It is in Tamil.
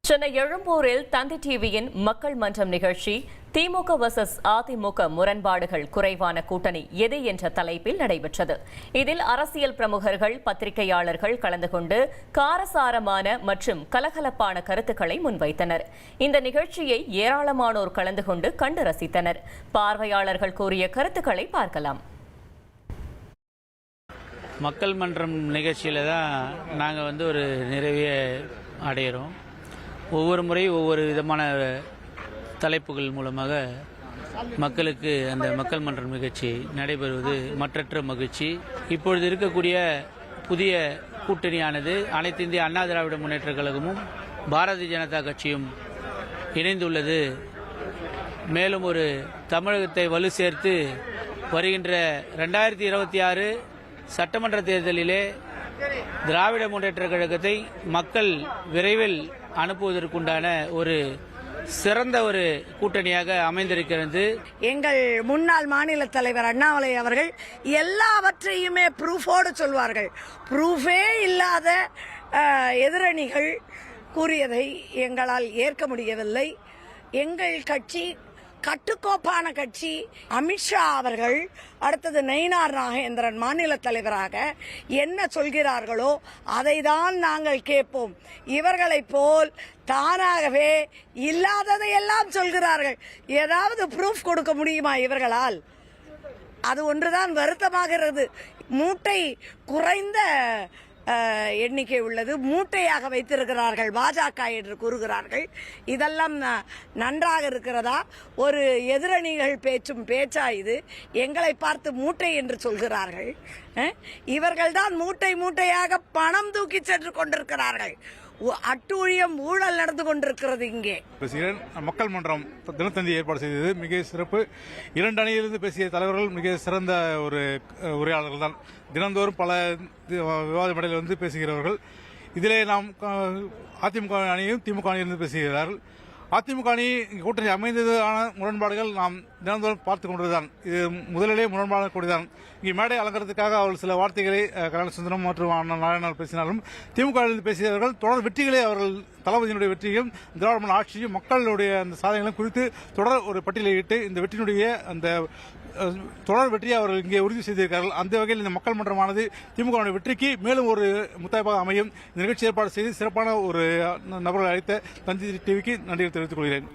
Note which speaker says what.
Speaker 1: சென்னை எழும்பூரில் தந்தி டிவியின் மக்கள் மன்றம் நிகழ்ச்சி திமுக வர்சஸ் அதிமுக முரண்பாடுகள் குறைவான கூட்டணி எது என்ற தலைப்பில் நடைபெற்றது. இதில் அரசியல் பிரமுகர்கள், பத்திரிகையாளர்கள் கலந்து கொண்டு காரசாரமான மற்றும் கலகலப்பான கருத்துக்களை முன்வைத்தனர். இந்த நிகழ்ச்சியை ஏராளமானோர் கலந்து கொண்டு கண்டு ரசித்தனர். பார்வையாளர்கள் கூறிய கருத்துக்களை பார்க்கலாம்.
Speaker 2: மக்கள் மன்றம் நிகழ்ச்சியில் தான் நாங்கள் ஒரு நிறைவே அடைகிறோம். ஒவ்வொரு முறையும் ஒவ்வொரு விதமான தலைப்புகள் மூலமாக மக்களுக்கு அந்த மக்கள் மன்றம் நிகழ்ச்சி நடைபெறுவது மற்றற்ற மகிழ்ச்சி. இப்பொழுது இருக்கக்கூடிய புதிய கூட்டணியானது அனைத்து இந்திய அண்ணா திராவிட முன்னேற்றக் கழகமும் பாரதிய ஜனதா கட்சியும் இணைந்துள்ளது. மேலும் ஒரு தமிழகத்தை வலு சேர்த்து வருகின்ற 2026 சட்டமன்ற தேர்தலிலே திராவிட முன்னேற்றக் கழகத்தை மக்கள் விரைவில் அனுப்புவதற்குண்டான ஒரு சிறந்த ஒரு கூட்டணியாக அமைந்திருக்கிறது.
Speaker 3: எங்கள் முன்னாள் மாநில தலைவர் அண்ணாமலை அவர்கள் எல்லாவற்றையுமே ப்ரூஃபோடு சொல்வார்கள். ப்ரூஃபே இல்லாத எதிரணிகள் கூறியதை எங்களால் ஏற்க முடியவில்லை. எங்கள் கட்சி கட்டுக்கோப்பான கட்சி. அமித்ஷா அவர்கள் அடுத்தது நயினார் நாகேந்திரன் மாநில தலைவராக என்ன சொல்கிறார்களோ அதை தான் நாங்கள் கேட்போம். இவர்களைப் போல் தானாகவே இல்லாததையெல்லாம் சொல்கிறார்கள். ஏதாவது ப்ரூஃப் கொடுக்க முடியுமா இவர்களால்? அது ஒன்றுதான் வருத்தமாகிறது. மூட்டை குறைந்த எண்ணிக்கை உள்ளது, மூட்டையாக வைத்திருக்கிறார்கள் பாஜக என்று கூறுகிறார்கள். இதெல்லாம் நன்றாக இருக்கிறதா? ஒரு எதிரணிகள் பேச்சும் பேச்சா இது? எங்களை பார்த்து மூட்டை என்று சொல்கிறார்கள். இவர்கள்தான் மூட்டை மூட்டையாக பணம் தூக்கி சென்று கொண்டிருக்கிறார்கள். அட்டூழியம், ஊழல் நடந்து கொண்டிருக்கிறது. இங்கே
Speaker 4: மக்கள் மன்றம் தினத்தந்தி ஏற்பாடு செய்தது மிக சிறப்பு. 2 அணியிலிருந்து பேசிய தலைவர்கள் மிக சிறந்த ஒரு உரையாளர்கள் தான். தினந்தோறும் பல விவாத மேடையில் பேசுகிறவர்கள். இதிலே நாம் அதிமுக அணியும் திமுக அணியிலிருந்து பேசுகிறார்கள். அதிமுக அணி கூட்டணி அமைந்ததான முரண்பாடுகள் நாம் தினந்தோறும் பார்த்துக் கொண்டதுதான். இது முதலிலே முரண்பாடு கூடியதான். இங்கே மேடை அலங்கரத்துக்காக அவர்கள் சில வார்த்தைகளை கல்யாணசுந்தரம் மற்றும் நாராயணன் பேசினாலும் திமுக பேசியவர்கள் தொடர் வெற்றிகளை, அவர்கள் தளபதியினுடைய வெற்றியும் திராவிட ஆட்சியும் மக்களுடைய அந்த சாதனைகளும் குறித்து தொடர் ஒரு பட்டியலிட்டு இந்த வெற்றியினுடைய அந்த தொடர் வெற்றியை அவர்கள் இங்கே உறுதி செய்திருக்கிறார்கள். அந்த வகையில் இந்த மக்கள் மன்றமானது திமுக வெற்றிக்கு மேலும் ஒரு முத்தாய்ப்பாக அமையும். இந்த நிகழ்ச்சி ஏற்பாடு செய்து சிறப்பான ஒரு நபர்களை அழைத்த தந்தி டிவிக்கு நன்றி தெரிவித்துக் கொள்கிறேன்.